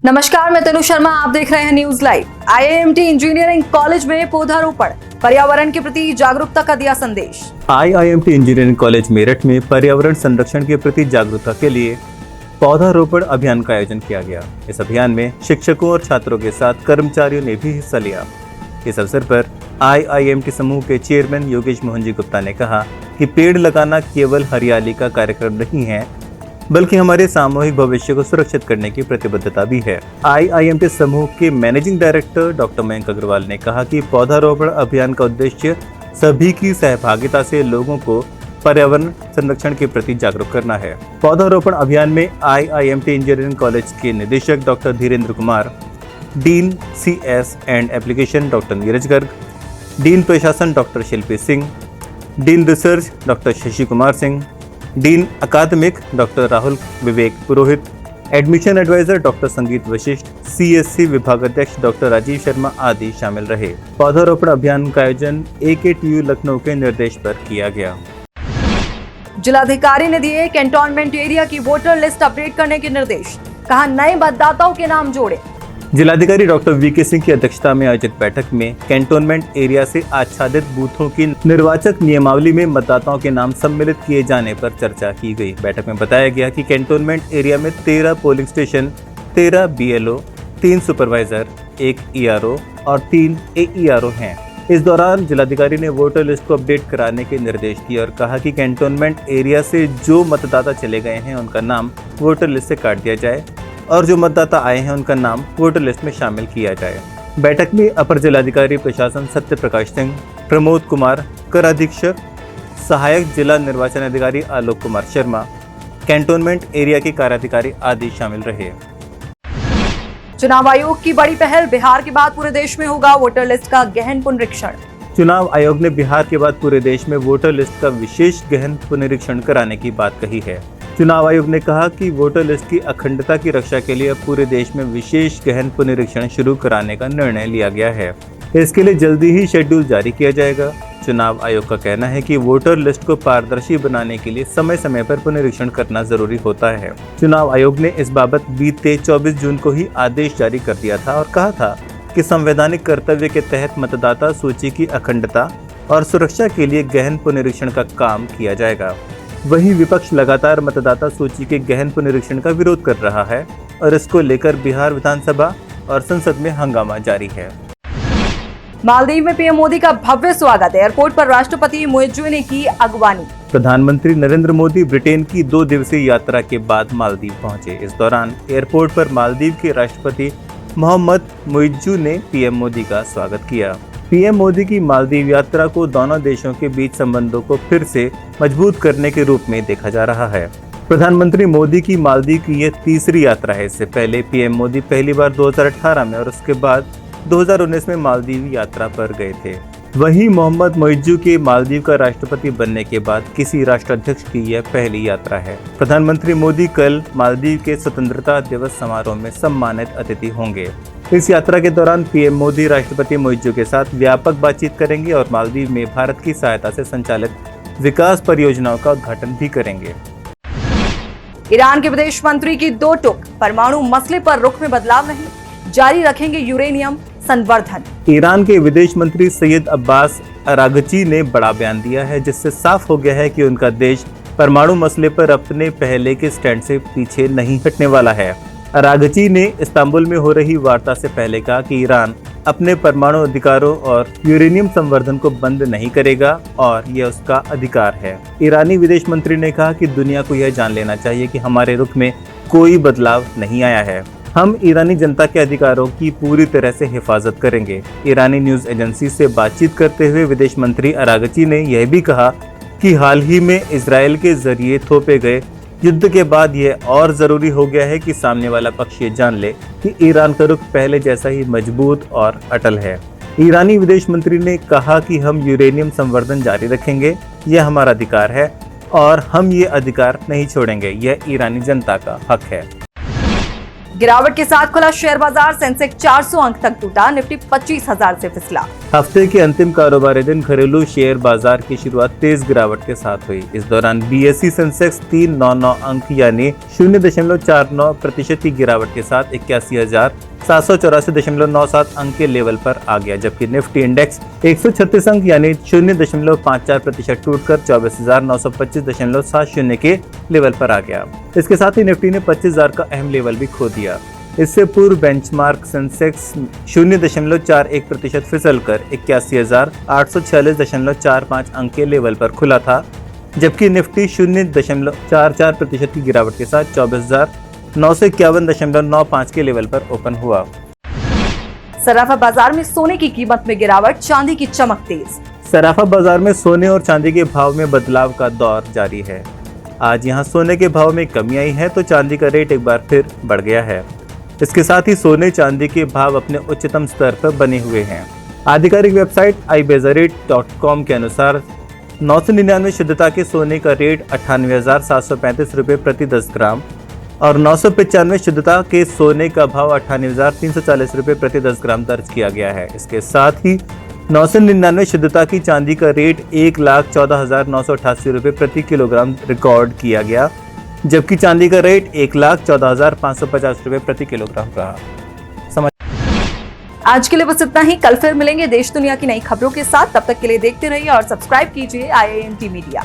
नमस्कार, मैं तनु शर्मा। आप देख रहे हैं news live. IIMT engineering college में पौधारोपण, पर्यावरण के प्रति जागरूकता का दिया संदेश। IIMT इंजीनियरिंग कॉलेज मेरठ में पर्यावरण संरक्षण के प्रति जागरूकता के लिए पौधारोपण अभियान का आयोजन किया गया। इस अभियान में शिक्षकों और छात्रों के साथ कर्मचारियों ने भी हिस्सा लिया। इस अवसर पर IIMT समूह के चेयरमैन योगेश मोहन जी गुप्ता ने कहा कि पेड़ लगाना केवल हरियाली का कार्यक्रम नहीं है, बल्कि हमारे सामूहिक भविष्य को सुरक्षित करने की प्रतिबद्धता भी है। IIMT समूह के managing director doctor Mayank Agarwal ने कहा कि पौधारोपण अभियान का उद्देश्य सभी की सहभागिता से लोगों को पर्यावरण संरक्षण के प्रति जागरूक करना है। पौधारोपण अभियान में IIMT इंजीनियरिंग कॉलेज के निदेशक doctor Dhirendra Kumar, dean CS and application doctor Neeraj Garg, dean प्रशासन doctor Shilpi Singh, dean research doctor Shashi Kumar Singh, dean अकादमिक doctor Rahul Vivek Purohit, admission adviser doctor Sangeet Vashishtha, CSC विभागाध्यक्ष डॉक्टर राजीव शर्मा आदि शामिल रहे। पौधारोपण अभियान का आयोजन AKTU लखनऊ के निर्देश पर किया गया। जिलाधिकारी ने दिए कैंटोनमेंट एरिया की वोटर लिस्ट अपडेट करने के निर्देश। कहा, नए मतदाताओं के नाम जोड़े। जिलाधिकारी डॉक्टर VK सिंह की अध्यक्षता में आयोजित बैठक में कैंटोनमेंट एरिया से आच्छादित बूथों की निर्वाचक नियमावली में मतदाताओं के नाम सम्मिलित किए जाने पर चर्चा की गई। बैठक में बताया गया कि कैंटोनमेंट एरिया में 13 polling station, 13 BLO, 3 supervisor, 1 ERO और 3 AERO हैं। इस दौरान जिलाधिकारी ने वोटर लिस्ट को अपडेट कराने के निर्देश दिए और कहा कि कैंटोनमेंट एरिया से जो मतदाता चले गए हैं उनका नाम वोटर लिस्ट से काट दिया जाए और जो मतदाता आए हैं उनका नाम वोटर लिस्ट में शामिल किया जाए। बैठक में अपर जिलाधिकारी प्रशासन सत्य प्रकाश सिंह, प्रमोद कुमार, कर अधीक्षक, सहायक जिला निर्वाचन अधिकारी आलोक कुमार शर्मा, कैंटोनमेंट एरिया के कार्याधिकारी आदि शामिल रहे। चुनाव आयोग की बड़ी पहल, बिहार के बाद पूरे देश में होगा वोटर लिस्ट का गहन पुनरीक्षण। चुनाव आयोग ने बिहार के बाद पूरे देश में वोटर लिस्ट का विशेष गहन पुनरीक्षण कराने की बात कही है। चुनाव आयोग ने कहा कि वोटर लिस्ट की अखंडता की रक्षा के लिए अब पूरे देश में विशेष गहन पुनरीक्षण शुरू कराने का निर्णय लिया गया है। इसके लिए जल्दी ही शेड्यूल जारी किया जाएगा। चुनाव आयोग का कहना है कि वोटर लिस्ट को पारदर्शी बनाने के लिए समय समय पर पुनरीक्षण करना जरूरी होता है। चुनाव आयोग ने इस बाबत बीते 24 जून को ही आदेश जारी कर दिया था और कहा था कि संवैधानिक कर्तव्य के तहत मतदाता सूची की अखंडता और सुरक्षा के लिए गहन पुनरीक्षण का काम किया जाएगा। वहीं विपक्ष लगातार मतदाता सूची के गहन पुनरीक्षण का विरोध कर रहा है और इसको लेकर बिहार विधानसभा और संसद में हंगामा जारी है। मालदीव में PM मोदी का भव्य स्वागत। एयरपोर्ट पर राष्ट्रपति मुइज्जू ने की अगवानी। प्रधानमंत्री नरेंद्र मोदी ब्रिटेन की 2 दिवसीय यात्रा के बाद मालदीव पहुंचे। इस दौरान एयरपोर्ट पर मालदीव के राष्ट्रपति मोहम्मद मुइज्जू ने PM मोदी का स्वागत किया। PM मोदी की मालदीव यात्रा को दोनों देशों के बीच संबंधों को फिर से मजबूत करने के रूप में देखा जा रहा है। प्रधानमंत्री मोदी की मालदीव की यह तीसरी यात्रा है। इससे पहले PM मोदी पहली बार 2018 में और उसके बाद 2019 में मालदीव यात्रा पर गए थे। वहीं मोहम्मद मुइज्जू के मालदीव का राष्ट्रपति बनने के बाद किसी राष्ट्राध्यक्ष की यह पहली यात्रा है। प्रधानमंत्री मोदी कल मालदीव के स्वतंत्रता दिवस समारोह में सम्मानित अतिथि होंगे। इस यात्रा के दौरान PM मोदी राष्ट्रपति मुइज्जू के साथ व्यापक बातचीत करेंगे और मालदीव में भारत की सहायता से संचालित विकास परियोजनाओं का उद्घाटन भी करेंगे। ईरान के विदेश मंत्री की 2 टूक, परमाणु मसले पर रुख में बदलाव नहीं, जारी रखेंगे यूरेनियम संवर्धन। ईरान के विदेश मंत्री सैयद अब्बास अरागची ने बड़ा बयान दिया है, जिससे साफ हो गया है कि उनका देश परमाणु मसले पर अपने पहले के स्टैंड से पीछे नहीं हटने वाला है। अरागची ने इस्तांबुल में हो रही वार्ता से पहले कहा कि ईरान अपने परमाणु अधिकारों और यूरेनियम संवर्धन को बंद नहीं करेगा और यह उसका अधिकार है। ईरानी विदेश मंत्री ने कहा कि दुनिया को यह जान लेना चाहिए कि हमारे रुख में कोई बदलाव नहीं आया है। हम ईरानी जनता के अधिकारों की पूरी तरह से हिफाजत करेंगे। ईरानी न्यूज एजेंसी से बातचीत करते हुए विदेश मंत्री अरागची ने यह भी कहा कि हाल ही में इजरायल के जरिए थोपे गए युद्ध के बाद यह और जरूरी हो गया है कि सामने वाला पक्ष ये जान ले कि ईरान का रुख पहले जैसा ही मजबूत और अटल है। ईरानी विदेश मंत्री ने कहा कि हम यूरेनियम संवर्धन जारी रखेंगे, यह हमारा अधिकार है और हम ये अधिकार नहीं छोड़ेंगे, यह ईरानी जनता का हक है। गिरावट के साथ खुला शेयर बाजार, सेंसेक्स 400 अंक तक टूटा, निफ्टी 25,000 से फिसला। हफ्ते के अंतिम कारोबारी दिन घरेलू शेयर बाजार की शुरुआत तेज गिरावट के साथ हुई। इस दौरान बीएसई सेंसेक्स 399 अंक यानी 0.49% की गिरावट के साथ 81,784.97 अंक के लेवल पर आ गया, जबकि निफ्टी इंडेक्स 136 अंक यानी 0.54% टूटकर 24,925.70 के लेवल पर आ गया। इसके साथ ही निफ्टी ने 25,000 का अहम लेवल भी खो दिया। इससे पूर्व बेंचमार्क सेंसेक्स 0.41% फिसलकर 81,846.45 अंक के लेवल पर खुला था, जबकि निफ्टी 0.44% की गिरावट के साथ 24,951.95 के लेवल पर ओपन हुआ। सराफा बाजार में सोने की कीमत में गिरावट, चांदी की चमक तेज। सराफा बाजार में सोने और चांदी के भाव में बदलाव का दौर जारी है। आज यहां सोने के भाव में कमी आई है तो चांदी का रेट एक बार फिर बढ़ गया है। इसके साथ ही सोने चांदी के भाव अपने उच्चतम स्तर पर बने हुए हैं। आधिकारिक वेबसाइट iBazaar.com के अनुसार 999 शुद्धता के सोने का रेट 98,735 रुपये प्रति 10 ग्राम और 995 शुद्धता के सोने का भाव 98,340 रुपये प्रति 10 ग्राम दर्ज किया गया है। इसके साथ ही 999 शुद्धता की चांदी का रेट 1,14,988 रुपये प्रति किलोग्राम रिकॉर्ड किया गया, जबकि चांदी का रेट 1,14,550 रुपये प्रति किलोग्राम रहा। आज के लिए बस इतना ही। कल फिर मिलेंगे देश दुनिया की नई खबरों के साथ। तब तक के लिए देखते रहिए और सब्सक्राइब कीजिए IIMT मीडिया।